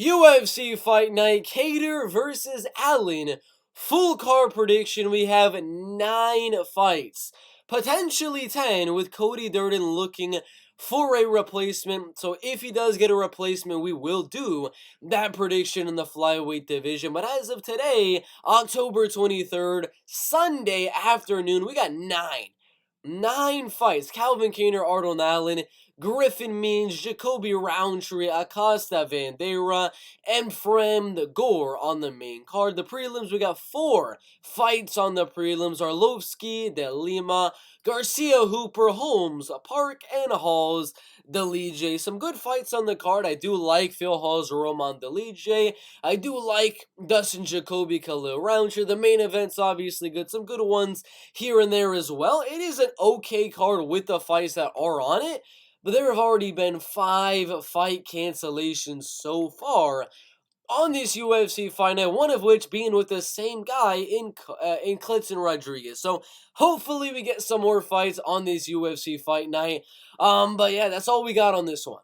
UFC Fight Night, Kattar versus Allen. Full card prediction, we have 9 fights. Potentially 10, with Cody Durden looking for a replacement. So if he does get a replacement, we will do that prediction in the flyweight division. But as of today, October 23rd, Sunday afternoon, we got 9. 9 fights. Calvin Kattar, Arnold Allen, Griffin means Jacoby, Rountree, Acosta, Vanderaa, and Fremd, Gore on the main card. The prelims, we got 4 fights on the prelims. Arlovski, Lima, Garcia, Hooper, Holmes, Park, and Hawes, Dolidze. Some good fights on the card. I do like Phil Hawes, Dolidze. I do like Dustin, Jacoby, Khalil, Rountree. The main event's obviously good. Some good ones here and there as well. It is an okay card with the fights that are on it. But there have already been 5 fight cancellations so far on this UFC fight night, one of which being with the same guy in Clifton Rodriguez. So hopefully we get some more fights on this UFC fight night. But yeah, that's all we got on this one.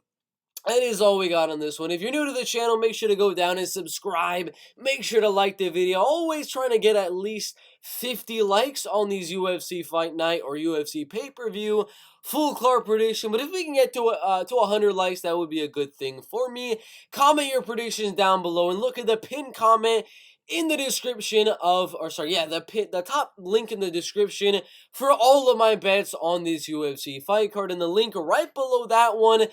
That is all we got on this one. If you're new to the channel, make sure to go down and subscribe. Make sure to like the video. Always trying to get at least 50 likes on these UFC Fight Night or UFC pay-per-view full card prediction. But if we can get to 100 likes, that would be a good thing for me. Comment your predictions down below and look at the pinned comment in the description the top link in the description for all of my bets on this UFC fight card, and the link right below that one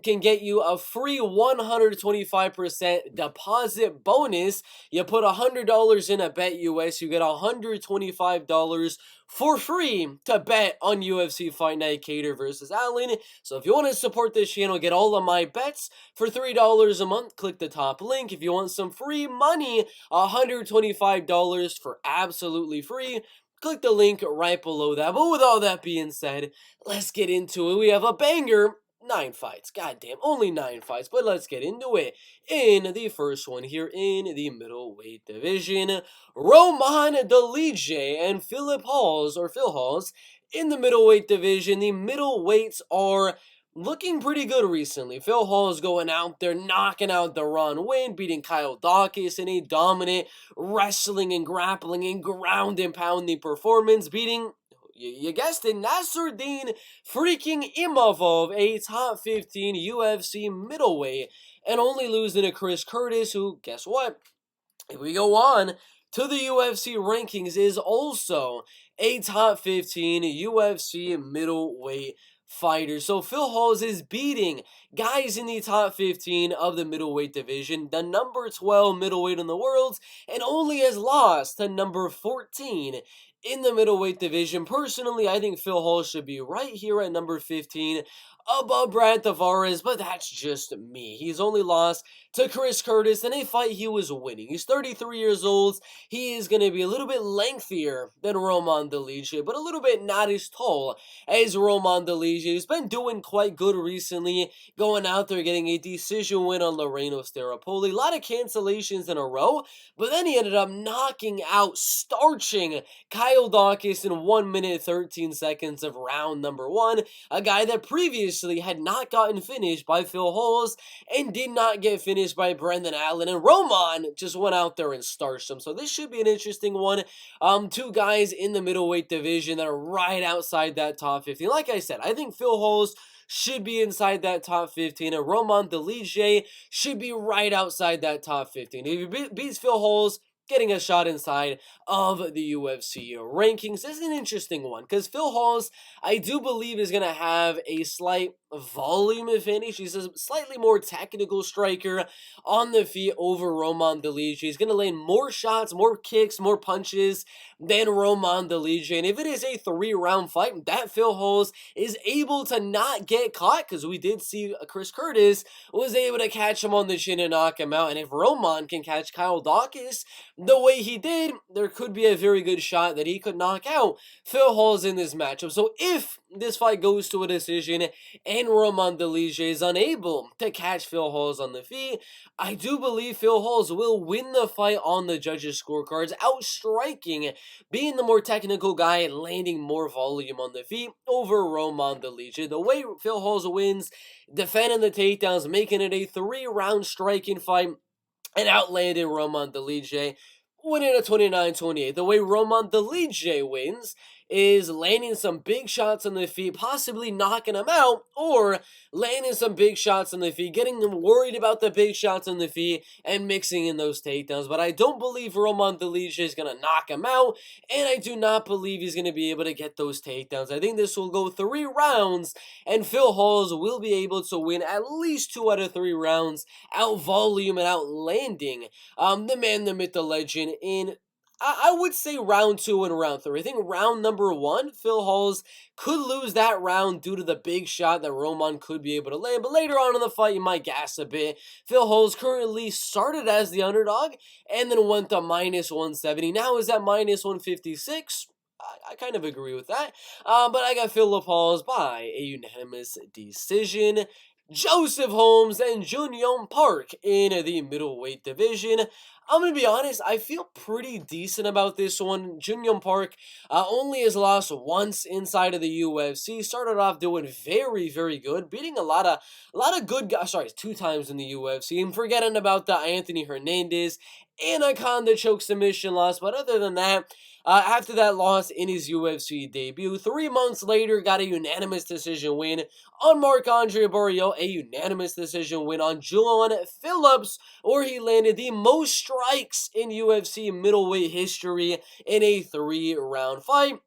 can get you a free 125% deposit bonus. You put $100 in a bet US, you get $125 for free to bet on UFC Fight Night Kattar versus Allen. So if you want to support this channel, get all of my bets for $3 a month, click the top link. If you want some free money, $125 for absolutely free, click the link right below that. But with all that being said, let's get into it. We have a banger. 9 fights. Goddamn, only 9 fights. But let's get into it. In the first one here in the middleweight division, Dolidze and Phil Hawes in the middleweight division. The middleweights are looking pretty good recently. Phil Hawes going out there, knocking out the Win, beating Kyle Dawkins in a dominant wrestling and grappling and ground and pounding performance, beating, you guessed it, Nasruddin freaking Imavov, a top 15 UFC middleweight, and only losing to Chris Curtis, who, guess what? If we go on to the UFC rankings, is also a top 15 UFC middleweight fighter. So Phil Hawes is beating guys in the top 15 of the middleweight division, the number 12 middleweight in the world, and only has lost to number 14 in the middleweight division. Personally, I think Phil Hawes should be right here at number 15 above Brad Tavares, but that's just me. He's only lost to Chris Curtis in a fight he was winning. He's 33 years old. He is going to be a little bit lengthier than Dolidze, but a little bit not as tall as Dolidze. He's been doing quite good recently, going out there getting a decision win on Loreno Staropoli. A lot of cancellations in a row, but then he ended up knocking out, starching Kyle Dawkins in 1 minute 13 seconds of round number 1, a guy that previously had not gotten finished by Phil Hawes and did not get finished by Brendan Allen, and Roman just went out there and starched him. So this should be an interesting one. 2 guys in the middleweight division that are right outside that top 15. Like I said, I think Phil Hawes should be inside that top 15, and Dolidze should be right outside that top 15. If he beats Phil Hawes, getting a shot inside of the UFC rankings. This is an interesting one because Phil Hawes, I do believe, is going to have a slight volume advantage. He's a slightly more technical striker on the feet over Dolidze. He's going to land more shots, more kicks, more punches than Dolidze. And if it is a 3-round fight, that Phil Hawes is able to not get caught, because we did see Chris Curtis was able to catch him on the chin and knock him out. And if Roman can catch Kyle Dawkins, the way he did, there could be a very good shot that he could knock out Phil Hawes in this matchup. So if this fight goes to a decision and Roman Dolidze is unable to catch Phil Hawes on the feet, I do believe Phil Hawes will win the fight on the judges' scorecards, outstriking, being the more technical guy and landing more volume on the feet over Roman Dolidze. The way Phil Hawes wins, defending the takedowns, making it a 3-round striking fight, and outlanded Roman Dolidze, winning a 29-28. The way Roman Dolidze wins is landing some big shots on the feet, possibly knocking him out, or landing some big shots on the feet, getting them worried about the big shots on the feet, and mixing in those takedowns. But I don't believe Roman Dolidze is going to knock him out, and I do not believe he's going to be able to get those takedowns. I think this will go 3 rounds, and Phil Hawes will be able to win at least 2 out of 3 rounds, out volume and out landing the man, the myth, the legend in, I would say, round 2 and round 3. I think round number 1, Phil Hawes could lose that round due to the big shot that Roman could be able to land, but later on in the fight, you might gas a bit. Phil Hawes currently started as the underdog and then went to minus 170. Now is at minus 156. I kind of agree with that, but I got Philip Hawes by a unanimous decision. Joseph Holmes and Yong Park in the middleweight division. I'm going to be honest, I feel pretty decent about this one. Yong Park only has lost once inside of the UFC. Started off doing very, very good, beating a lot of good guys. Sorry, 2 times in the UFC. And forgetting about the Anthony Hernandez Anaconda choke submission loss. But other than that, after that loss in his UFC debut, 3 months later, got a unanimous decision win on Marc-Andre Barrios, a unanimous decision win on Julian Phillips, where he landed the most strikes in UFC middleweight history in a 3-round fight.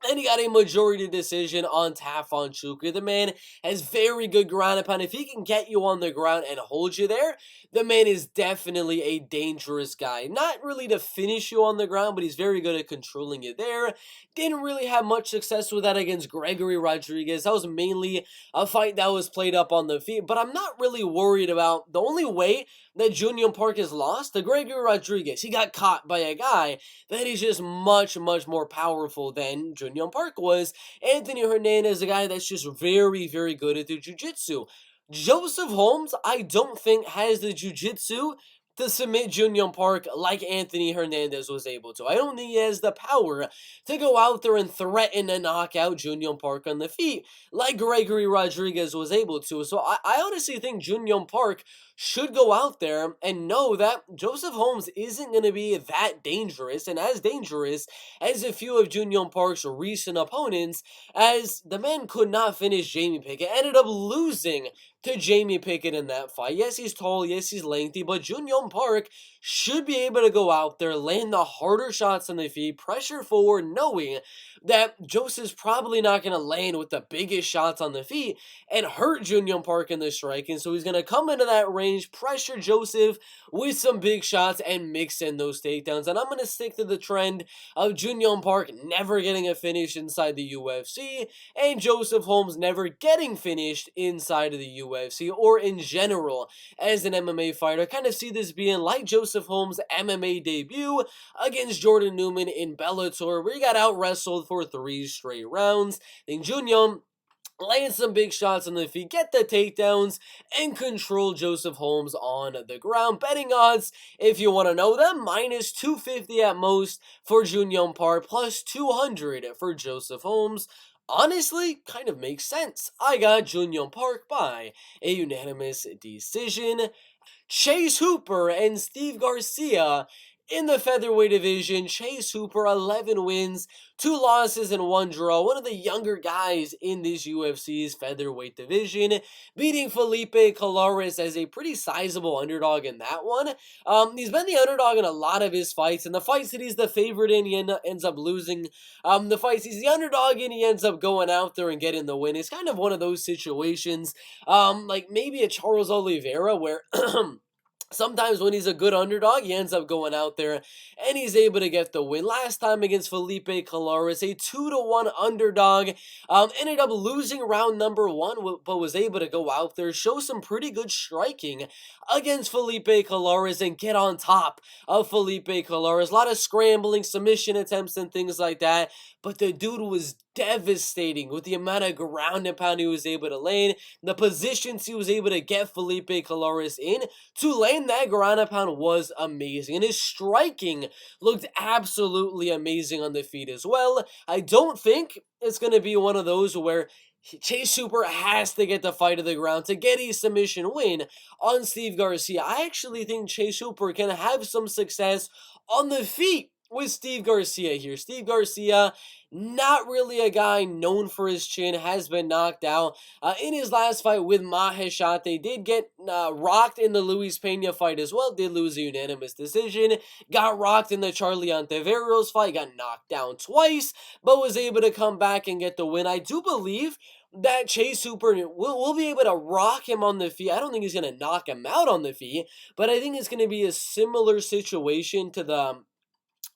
And he got a majority decision on Tafon Chuka. The man has very good ground and pound. If he can get you on the ground and hold you there, the man is definitely a dangerous guy. Not really to finish you on the ground, but he's very good at controlling you there. Didn't really have much success with that against Gregory Rodriguez. That was mainly a fight that was played up on the feet, but I'm not really worried about the only way that Yong Park has lost to Gregory Rodriguez. He got caught by a guy that is just much, much more powerful than Yong Park was. Anthony Hernandez is a guy that's just very, very good at the jiu-jitsu. Joseph Holmes, I don't think, has the jiu-jitsu to submit Yong Park like Anthony Hernandez was able to. I don't think he has the power to go out there and threaten to knock out Yong Park on the feet like Gregory Rodriguez was able to. So I honestly think Yong Park should go out there and know that Joseph Holmes isn't going to be that dangerous and as dangerous as a few of Yong Park's recent opponents, as the man could not finish Jamie Pickett. Ended up losing to Jamie Pickett in that fight. Yes, he's tall, yes, he's lengthy, but Yong Park should be able to go out there, land the harder shots on the feet, pressure forward, knowing that Joseph's probably not going to land with the biggest shots on the feet and hurt Yong Park in the striking. So he's going to come into that range, pressure Joseph with some big shots, and mix in those takedowns. And I'm going to stick to the trend of Yong Park never getting a finish inside the UFC, and Joseph Holmes never getting finished inside of the UFC, or in general as an MMA fighter. I kind of see this being like Joseph Holmes' MMA debut against Jordan Newman in Bellator, where he got out-wrestled for 3 straight rounds. Then Yong land some big shots on the feet, get the takedowns, and control Joseph Holmes on the ground. Betting odds, if you want to know them, minus 250 at most for Yong Park, plus 200 for Joseph Holmes. Honestly, kind of makes sense. I got Yong Park by a unanimous decision. Chase Hooper and Steve Garcia in the featherweight division. Chase Hooper, 11 wins, 2 losses, and 1 draw. One of the younger guys in this UFC's featherweight division, beating Felipe Colares as a pretty sizable underdog in that one. He's been the underdog in a lot of his fights, and the fights that he's the favorite in, he ends up losing. The fights he's the underdog in, he ends up going out there and getting the win. It's kind of one of those situations, like maybe a Charles Oliveira, where sometimes when he's a good underdog, he ends up going out there and he's able to get the win. Last time against Felipe Colares, a 2-1 underdog, ended up losing round number 1, but was able to go out there, show some pretty good striking against Felipe Colares, and get on top of Felipe Colares. A lot of scrambling, submission attempts, and things like that, but the dude was devastating with the amount of ground and pound he was able to land, the positions he was able to get Felipe Colares in to land that ground and pound was amazing, and his striking looked absolutely amazing on the feet as well. I don't think it's going to be one of those where Chase Hooper has to get the fight to the ground to get a submission win on Steve Garcia. I actually think Chase Hooper can have some success on the feet with Steve Garcia here. Steve Garcia, not really a guy known for his chin, has been knocked out. In his last fight with Maheshat, they did get rocked in the Luis Pena fight as well, did lose a unanimous decision, got rocked in the Charlie Ontiveros fight, got knocked down twice, but was able to come back and get the win. I do believe that Chase Hooper will be able to rock him on the feet. I don't think he's going to knock him out on the feet, but I think it's going to be a similar situation to the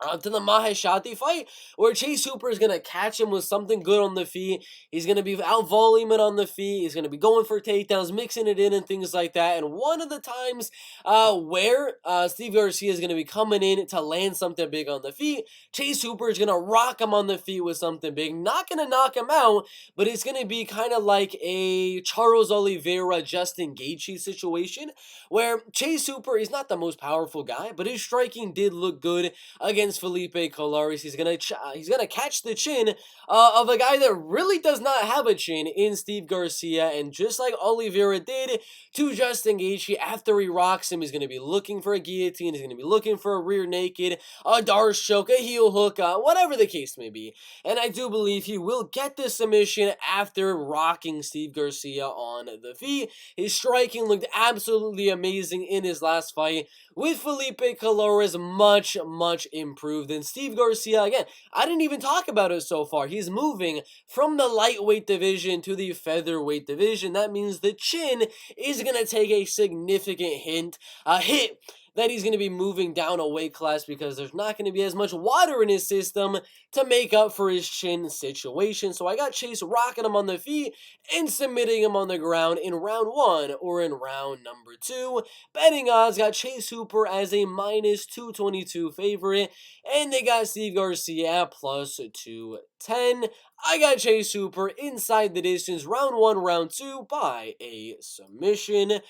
Maheshati fight, where Chase Hooper is going to catch him with something good on the feet. He's going to be out-voluming on the feet. He's going to be going for takedowns, mixing it in and things like that. And one of the times where Steve Garcia is going to be coming in to land something big on the feet, Chase Hooper is going to rock him on the feet with something big. Not going to knock him out, but it's going to be kind of like a Charles Oliveira, Justin Gaethje situation, where Chase Hooper is not the most powerful guy, but his striking did look good against Felipe Colares. He's gonna catch the chin of a guy that really does not have a chin in Steve Garcia, and just like Oliveira did to Justin Gaethje, after he rocks him, he's gonna be looking for a guillotine. He's gonna be looking for a rear naked, a Darce choke, a heel hook, whatever the case may be. And I do believe he will get the submission after rocking Steve Garcia on the feet. His striking looked absolutely amazing in his last fight with Felipe Colares, much improved. And Steve Garcia, again, I didn't even talk about it so far. He's moving from the lightweight division to the featherweight division. That means the chin is going to take a significant hit that he's going to be moving down a weight class, because there's not going to be as much water in his system to make up for his chin situation. So I got Chase rocking him on the feet and submitting him on the ground in round 1 or in round number 2. Betting odds got Chase Hooper as a -222 favorite, and they got Steve Garcia +210. I got Chase Hooper inside the distance, round 1, round 2 by a submission.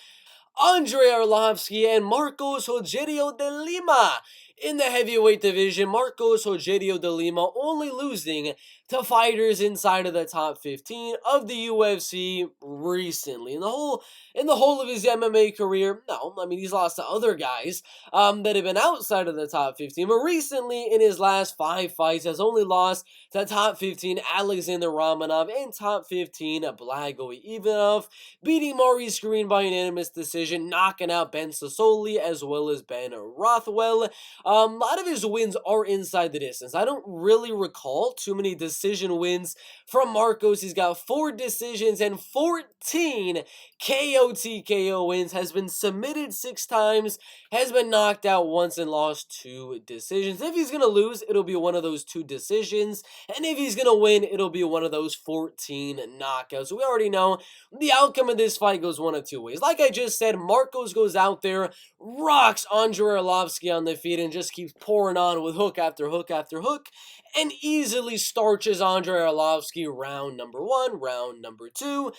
Andrei Arlovski and Marcos Rogerio de Lima in the heavyweight division. Marcos Rogerio de Lima only losing to fighters inside of the top 15 of the UFC recently. In the whole of his MMA career, no, I mean, he's lost to other guys that have been outside of the top 15, but recently in his last 5 fights has only lost to top 15 Alexander Romanov and top 15 Blago Ivanov, beating Maurice Green by unanimous decision, knocking out Ben Sassoli as well as Ben Rothwell. A lot of his wins are inside the distance. I don't really recall too many decision wins from Marcos. He's got 4 decisions and 14 KO TKO wins, has been submitted 6 times, has been knocked out once, and lost 2 decisions. If he's going to lose, it'll be one of those 2 decisions, and if he's going to win, it'll be one of those 14 knockouts. So we already know the outcome of this fight goes one of 2 ways. Like I just said, Marcos goes out there, rocks Andrei Arlovski on the feet, and just keeps pouring on with hook after hook after hook, and easily starches Andrei Arlovski round number 1, round number 2.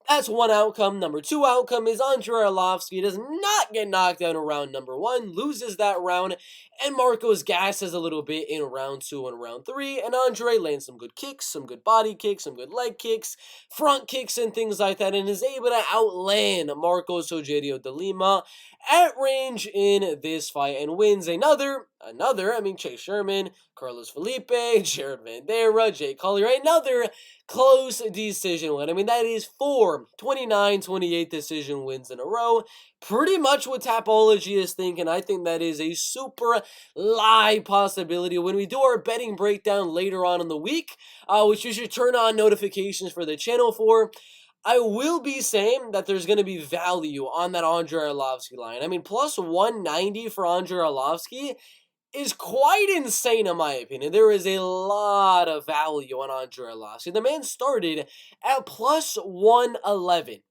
That's one outcome. Number 2 outcome is Andrei Arlovski does not get knocked out in round number 1, loses that round, and Marcos gasses a little bit in round 2 and round 3, and Andrei lands some good kicks, some good body kicks, some good leg kicks, front kicks, and things like that, and is able to outland Marcos Rogerio de Lima at range in this fight, and wins another, Chase Sherman, Carlos Felipe, Jared Vanderaa, Jake Collier, another close decision win. I mean, that is 4 29-28 decision wins in a row. Pretty much what Tapology is thinking. I think that is a super live possibility. When we do our betting breakdown later on in the week, which you should turn on notifications for the channel for, I will be saying that there's going to be value on that Andrei Arlovski line. I mean, plus 190 for Andrei Arlovski is quite insane in my opinion. There is a lot of value on Andrei Arlovski. The man started at plus 111.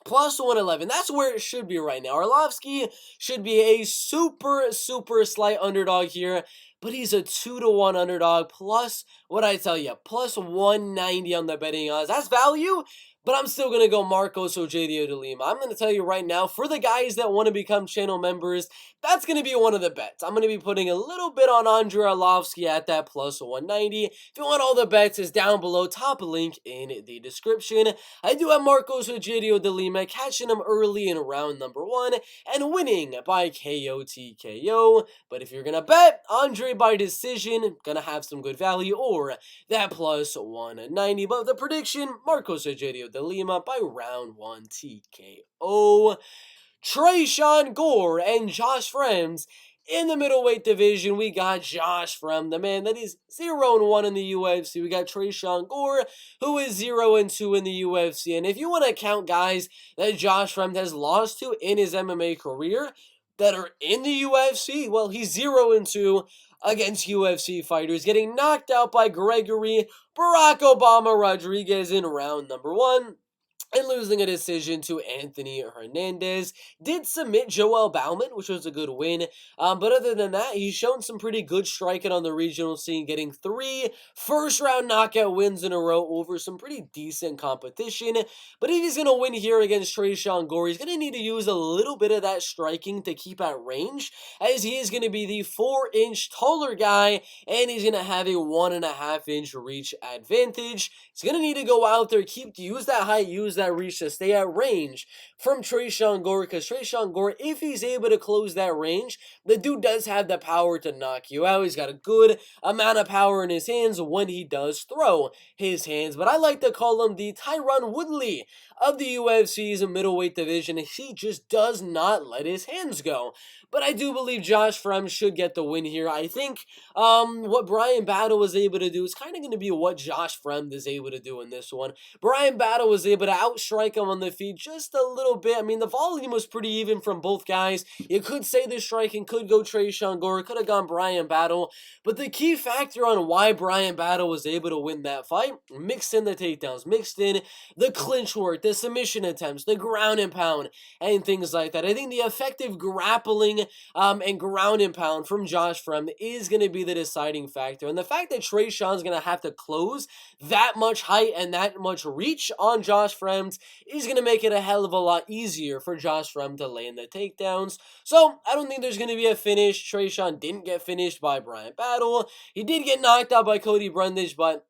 Plus 111. That's where it should be right now. Arlovski should be a super slight underdog here, but he's a 2-1 underdog. Plus, what I tell you, plus 190 on the betting odds. That's value. But I'm still going to go Marcos Rogerio de Lima. I'm going to tell you right now, for the guys that want to become channel members, that's going to be one of the bets. I'm going to be putting a little bit on Andrei Arlovski at that plus 190. If you want all the bets, it's down below, top link in the description. I do have Marcos Rogerio de Lima catching him early in round number 1 and winning by KO TKO. But if you're going to bet Andrei by decision, going to have some good value, or that plus 190. But the prediction, Marcos Rogerio de Lima by round 1 TKO. Tresean, Gore, and Josh Fremd. In the middleweight division, we got Josh Fremd, the man that is 0-1 in the UFC. We got Tresean Gore, who is 0-2 in the UFC. And if you want to count guys that Josh Fremd has lost to in his MMA career that are in the UFC, well, he's 0-2 against UFC fighters, getting knocked out by Gregory Barack Obama Rodriguez in round number 1. And losing a decision to Anthony Hernandez. Did submit Joel Bauman, which was a good win. But other than that, he's shown some pretty good striking on the regional scene, getting 3 first-round knockout wins in a row over some pretty decent competition. But if he's going to win here against Tresean Gore, he's going to need to use a little bit of that striking to keep at range, as he is going to be the 4-inch taller guy, and he's going to have a 1.5-inch reach advantage. He's going to need to go out there, use that height, use that reach to stay at range from Tresean Gore, because Tresean Gore, if he's able to close that range, the dude does have the power to knock you out. He's got a good amount of power in his hands when he does throw his hands. But I like to call him the Tyron Woodley of the UFC's middleweight division. He just does not let his hands go. But I do believe Josh Fremd should get the win here. I think what Bryan Battle was able to do is kind of going to be what Josh Fremd is able to do in this one. Bryan Battle was able to outstrike him on the feet just a little bit. I mean, the volume was pretty even from both guys. You could say the striking could go Tresean Gore, could have gone Bryan Battle. But the key factor on why Bryan Battle was able to win that fight, mixed in the takedowns, mixed in the clinch work, the submission attempts, the ground and pound, and things like that. I think the effective grappling and ground and pound from Josh Fremd is going to be the deciding factor. And the fact that Tresean's going to have to close that much height and that much reach on Josh Fremd is going to make it a hell of a lot easier for Josh Fremd to land the takedowns. So I don't think there's going to be a finish. Tresean didn't get finished by Bryan Battle. He did get knocked out by Cody Brundage, but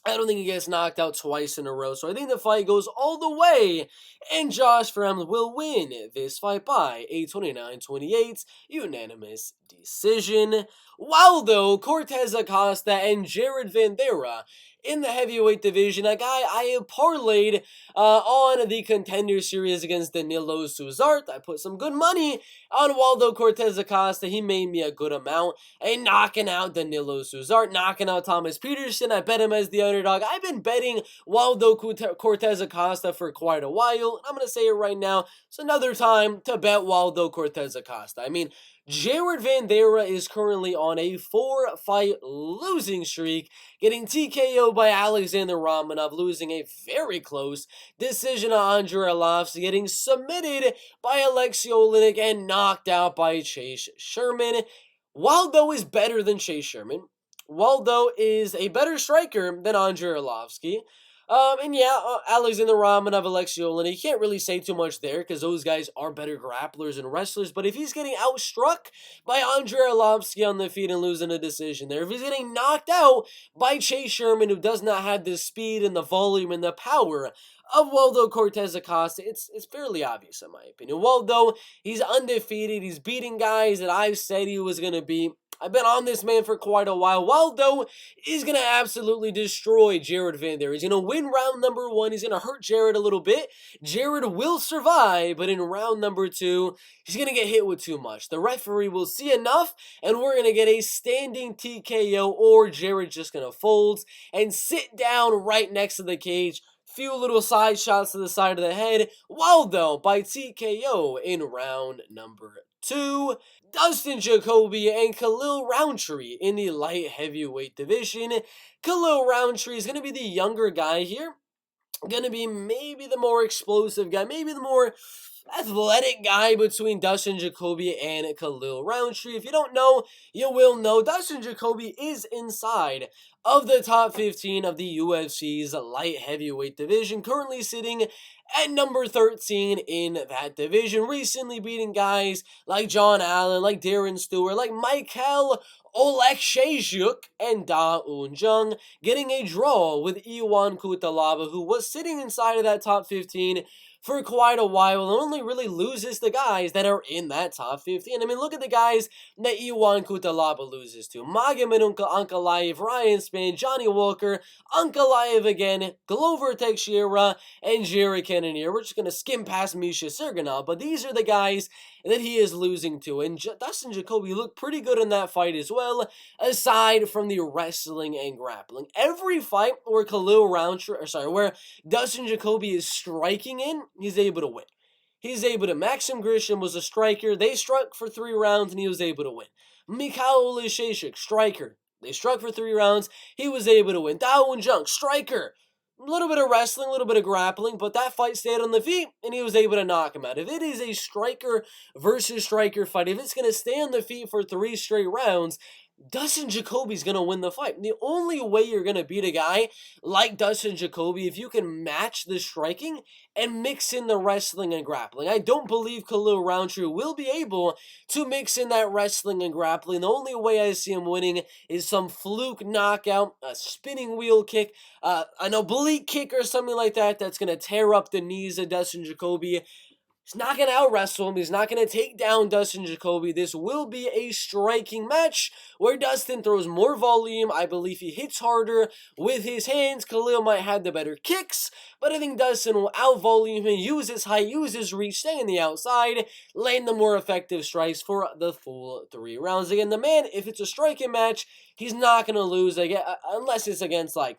I don't think he gets knocked out twice in a row. So I think the fight goes all the way, and Josh Fremd will win this fight by a 29-28 unanimous decision. Waldo, Cortes Acosta, and Jared Vanderaa in the heavyweight division, a guy I have parlayed on the Contender Series against Danilo Suzart. I put some good money on Waldo Cortes Acosta. He made me a good amount. And knocking out Danilo Suzart, knocking out Thomas Peterson. I bet him as the underdog. I've been betting Waldo Cortes Acosta for quite a while. I'm going to say it right now. It's another time to bet Waldo Cortes Acosta. I mean, Jared Vanderaa is currently on a 4-fight losing streak, getting TKO by Alexander Romanov, losing a very close decision on Andrei Arlovski, getting submitted by Alexei Oleinik, and knocked out by Chase Sherman. Waldo is better than Chase Sherman. Waldo is a better striker than Andrei Arlovski. Alexander Romanov, Alexei Oleinik, you can't really say too much there because those guys are better grapplers and wrestlers. But if he's getting outstruck by Andrei Arlovski on the feet and losing a decision there, if he's getting knocked out by Chase Sherman, who does not have the speed and the volume and the power of Waldo Cortes Acosta, it's fairly obvious in my opinion. Waldo, he's undefeated. He's beating guys that I said he was going to beat. I've been on this man for quite a while. Waldo is going to absolutely destroy Jared Vanderaa. He's going to win round number 1. He's going to hurt Jared a little bit. Jared will survive, but in round number 2, he's going to get hit with too much. The referee will see enough, and we're going to get a standing TKO, or Jared just going to fold and sit down right next to the cage. Few little side shots to the side of the head. Waldo by TKO in round number 2, Dustin Jacoby and Khalil Rountree in the light heavyweight division. Khalil Rountree is going to be the younger guy here. Going to be maybe the more explosive guy, maybe the more athletic guy between Dustin Jacoby and Khalil Rountree. If you don't know, you will know. Dustin Jacoby is inside of the top 15 of the UFC's light heavyweight division, currently sitting at number 13 in that division, recently beating guys like John Allen, like Darren Stewart, like Michael Oleksiejczuk, and Da Un Jung, getting a draw with Iwan Kutalaba, who was sitting inside of that top 15 for quite a while and only really loses the guys that are in that top 15. I mean, look at the guys that Iwan Kutalaba loses to. Magomed Ankalaev, Ryan Spann, Johnny Walker, Ankalaev again, Glover Teixeira, and Jared Cannonier. We're just going to skim past Misha Serganov, but these are the guys that he is losing to. And Dustin Jacoby looked pretty good in that fight as well, aside from the wrestling and grappling. Every fight where where Dustin Jacoby is striking in, he's able to win. He's able to. Maxim Grishin was a striker. They struck for 3 rounds and he was able to win. Mikhail Oleksiejczuk, striker. They struck for 3 rounds. He was able to win. Da Un Jung, striker. A little bit of wrestling, a little bit of grappling, but that fight stayed on the feet, and he was able to knock him out. If it is a striker versus striker fight, if it's going to stay on the feet for 3 straight rounds, Dustin Jacoby's going to win the fight. And the only way you're going to beat a guy like Dustin Jacoby if you can match the striking and mix in the wrestling and grappling. I don't believe Khalil Rountree will be able to mix in that wrestling and grappling. The only way I see him winning is some fluke knockout, a spinning wheel kick, an oblique kick or something like that that's going to tear up the knees of Dustin Jacoby. He's not going to out-wrestle him. He's not going to take down Dustin Jacoby. This will be a striking match where Dustin throws more volume. I believe he hits harder with his hands. Khalil might have the better kicks, but I think Dustin will out-volume him, use his height, use his reach, stay on the outside, land the more effective strikes for the full 3 rounds. Again, the man, if it's a striking match, he's not going to lose again, unless it's against, like,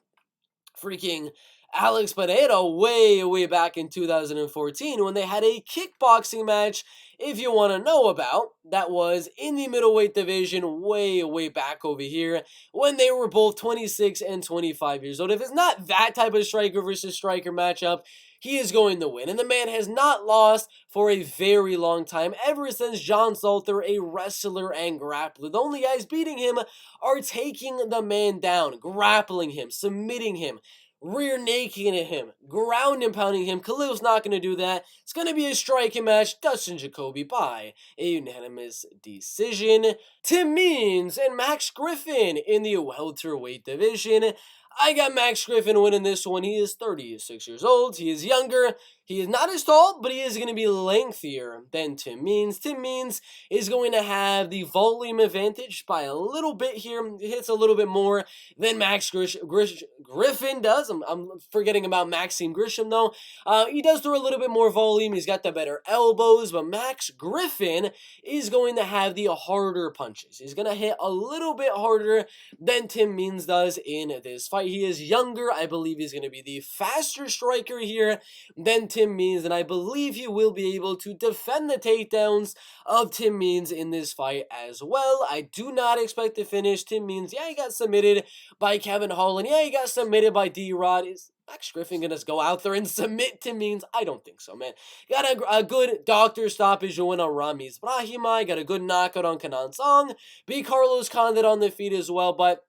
freaking Alex Pereira way back in 2014 when they had a kickboxing match, if you want to know about, that was in the middleweight division way back over here when they were both 26 and 25 years old. If it's not that type of striker versus striker matchup, he is going to win. And the man has not lost for a very long time, ever since John Salter, a wrestler and grappler. The only guys beating him are taking the man down, grappling him, submitting him, rear naking him, ground and pounding him. Khalil's not going to do that. It's going to be a striking match. Dustin Jacoby by a unanimous decision. Tim Means and Max Griffin in the welterweight division. I got Max Griffin winning this one. He is 36 years old. He is younger. He is not as tall, but he is going to be lengthier than Tim Means. Tim Means is going to have the volume advantage by a little bit here. He hits a little bit more than Max Griffin does. I'm forgetting about Maxime Grisham, though. He does throw a little bit more volume. He's got the better elbows, but Max Griffin is going to have the harder punches. He's going to hit a little bit harder than Tim Means does in this fight. He is younger. I believe he's going to be the faster striker here than Tim Means, and I believe he will be able to defend the takedowns of Tim Means in this fight as well. I do not expect to finish Tim Means. Yeah, he got submitted by Kevin Holland. Yeah, he got submitted by D-Rod. Is Max Griffin going to go out there and submit Tim Means? I don't think so, man. Got a good doctor stoppage win on Ramiz Brahimaj. Got a good knockout on Kenan Song. Beat Carlos Condit on the feet as well, but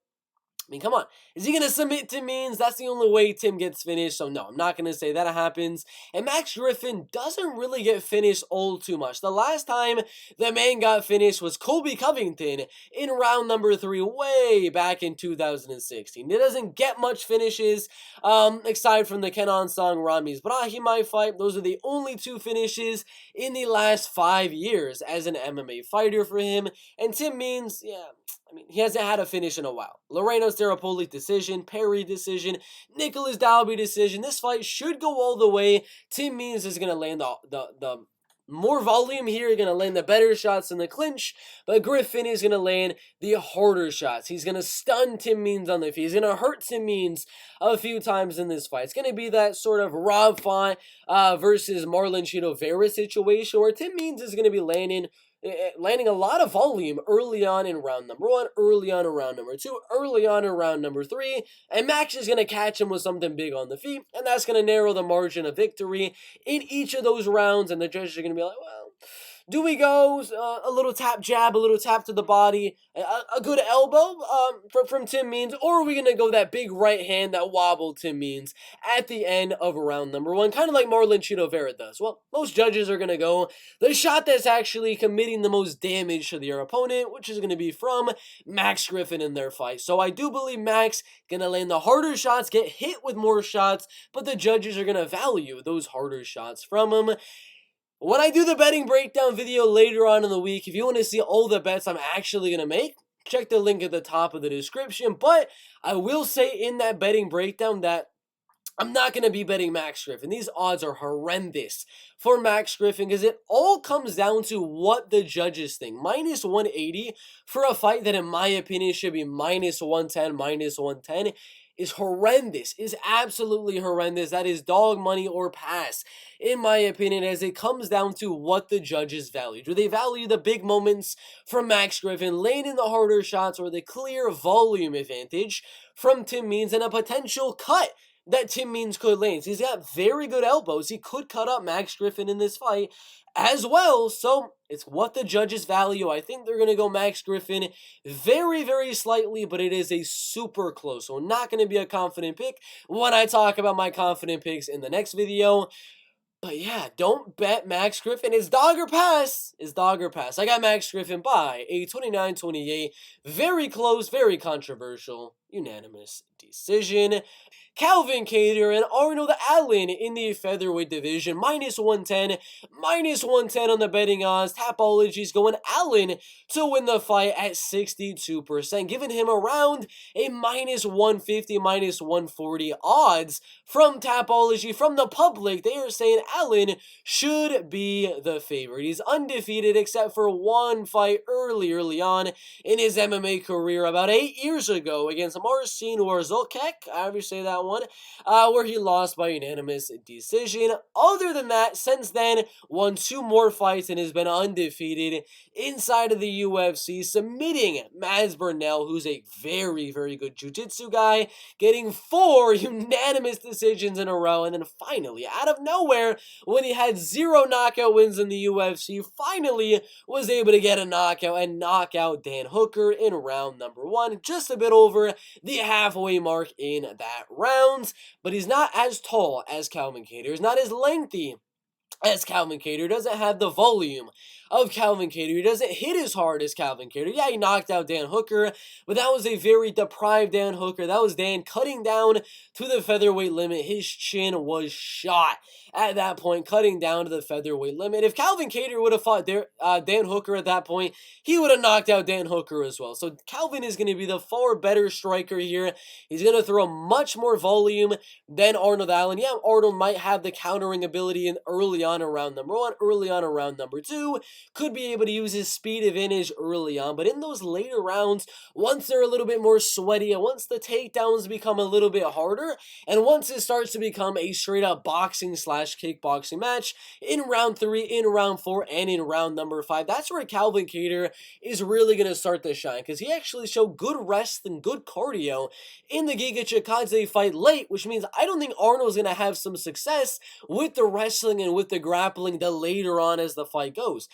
I mean, come on. Is he going to submit Tim Means? That's the only way Tim gets finished. So, no, I'm not going to say that happens. And Max Griffin doesn't really get finished all too much. The last time the man got finished was Colby Covington in round number 3 way back in 2016. He doesn't get much finishes aside from the Kenan Song Ramiz Brahimaj fight. Those are the only 2 finishes in the last 5 years as an MMA fighter for him. And Tim Means, yeah, I mean, he hasn't had a finish in a while. Loreno Staropoli decision, Perry decision, Nicholas Dalby decision. This fight should go all the way. Tim Means is going to land the more volume here. He's going to land the better shots in the clinch, but Griffin is going to land the harder shots. He's going to stun Tim Means on the feet. He's going to hurt Tim Means a few times in this fight. It's going to be that sort of Rob Font versus Marlon Chito Vera situation where Tim Means is going to be landing landing a lot of volume early on in round number 1, early on in round number 2, early on in round number 3, and Max is going to catch him with something big on the feet, and that's going to narrow the margin of victory in each of those rounds, and the judges are going to be like, well, do we go a little tap jab, a little tap to the body, a good elbow from Tim Means, or are we going to go that big right hand that wobbled Tim Means at the end of round number 1, kind of like Marlon Chito Vera does? Well, most judges are going to go the shot that's actually committing the most damage to their opponent, which is going to be from Max Griffin in their fight. So I do believe Max going to land the harder shots, get hit with more shots, but the judges are going to value those harder shots from him. When I do the betting breakdown video later on in the week, if you want to see all the bets I'm actually going to make, check the link at the top of the description. But I will say in that betting breakdown that I'm not going to be betting Max Griffin. These odds are horrendous for Max Griffin because it all comes down to what the judges think. Minus 180 for a fight that in my opinion should be minus 110, minus 110 is horrendous, is absolutely horrendous. That is dog money or pass, in my opinion, as it comes down to what the judges value. Do they value the big moments from Max Griffin, landing the harder shots, or the clear volume advantage from Tim Means and a potential cut that Tim Means could land? He's got very good elbows. He could cut up Max Griffin in this fight as well. So it's what the judges value. I think they're going to go Max Griffin very, very slightly, but it is a super close. So not going to be a confident pick when I talk about my confident picks in the next video. But yeah, don't bet Max Griffin. It's dog or pass. It's dog or pass. I got Max Griffin by a 29-28. Very close, very controversial, unanimous decision. Calvin Kattar and Arnold Allen in the featherweight division, minus 110, minus 110 on the betting odds. Tapology's going Allen to win the fight at 62%, giving him around a minus 150, minus 140 odds from Tapology. From the public, they are saying Allen should be the favorite. He's undefeated except for one fight early on in his MMA career about 8 years ago against Marcin Warzolkek, however you say that one, where he lost by unanimous decision. Other than that, since then, won 2 more fights and has been undefeated inside of the UFC, submitting Mads Burnell, who's a very, very good jiu-jitsu guy, getting 4 unanimous decisions in a row, and then finally, out of nowhere, when he had 0 knockout wins in the UFC, finally was able to get a knockout and knock out Dan Hooker in round number 1, just a bit over the halfway mark in that round. But he's not as tall as Calvin Kattar. He's not as lengthy as Calvin Kattar. Doesn't have the volume of Calvin Kattar. He doesn't hit as hard as Calvin Kattar. Yeah, he knocked out Dan Hooker, but that was a very deprived Dan Hooker. That was Dan cutting down to the featherweight limit. His chin was shot at that point, cutting down to the featherweight limit. If Calvin Kattar would have fought Dan Hooker at that point, he would have knocked out Dan Hooker as well. So Calvin is going to be the far better striker here. He's going to throw much more volume than Arnold Allen. Yeah, Arnold might have the countering ability in early on around number 1, early on around number 2, could be able to use his speed advantage early on, but in those later rounds, once they're a little bit more sweaty, and once the takedowns become a little bit harder, and once it starts to become a straight up boxing slash kickboxing match, in round 3, in round 4, and in round number 5, that's where Calvin Kattar is really going to start to shine, because he actually showed good rest and good cardio in the Giga Chikadze fight late, which means I don't think Arnold's going to have some success with the wrestling and with the grappling the later on as the fight goes.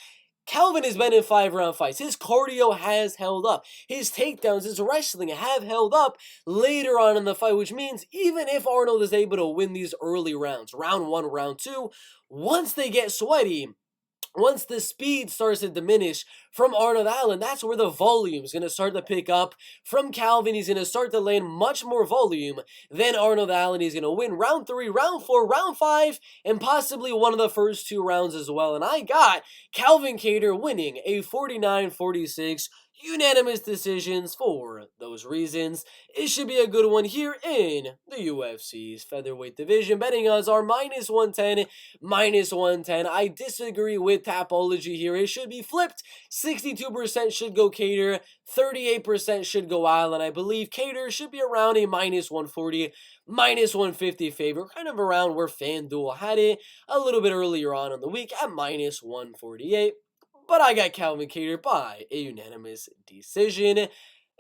Calvin has been in 5-round fights. His cardio has held up. His takedowns, his wrestling have held up later on in the fight, which means even if Arnold is able to win these early rounds, round 1, round 2, once they get sweaty, once the speed starts to diminish from Arnold Allen, that's where the volume is going to start to pick up from Calvin. He's going to start to land much more volume than Arnold Allen. He's going to win round 3, round 4, round 5, and possibly one of the first 2 rounds as well. And I got Calvin Kattar winning a 49-46 unanimous decisions for those reasons. It should be a good one here in the UFC's featherweight division. Betting odds are minus 110, minus 110. I disagree with Tapology here. It should be flipped. 62% should go Kattar, 38% should go Allen. I believe Kattar should be around a minus 140, minus 150 favorite, kind of around where FanDuel had it a little bit earlier on in the week at minus 148. but I got Calvin Kattar by a unanimous decision.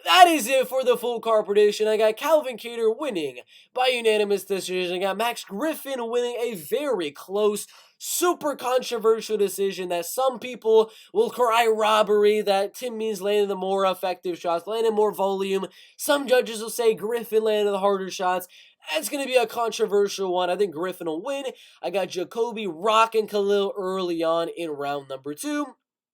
That is it for the full card prediction. I got Calvin Kattar winning by unanimous decision. I got Max Griffin winning a very close, super controversial decision that some people will cry robbery, that Tim Means landed the more effective shots, landed more volume. Some judges will say Griffin landed the harder shots. It's going to be a controversial one. I think Griffin will win. I got Jacoby rocking Khalil early on in round number 2.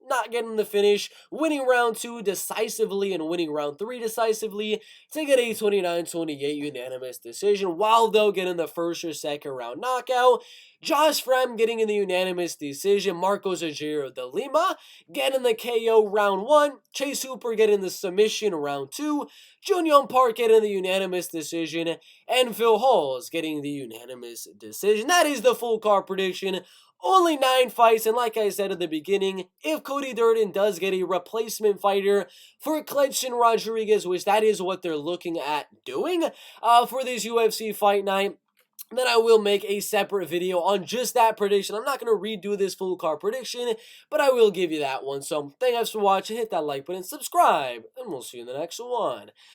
Not getting the finish, winning round 2 decisively and winning round 3 decisively to get a 29-28 unanimous decision. Waldo getting the first or second round knockout. Josh Fremd getting in the unanimous decision. Rogerio de Lima getting the KO round 1. Chase Hooper getting the submission round 2. Yong Park getting the unanimous decision. And Phil Hawes getting the unanimous decision. That is the full card prediction. Only 9 fights, and like I said at the beginning, if Cody Durden does get a replacement fighter for Kledston Rodriguez, which that is what they're looking at doing for this UFC fight night, then I will make a separate video on just that prediction. I'm not going to redo this full card prediction, but I will give you that one. So thank you guys for watching. Hit that like button, subscribe, and we'll see you in the next one.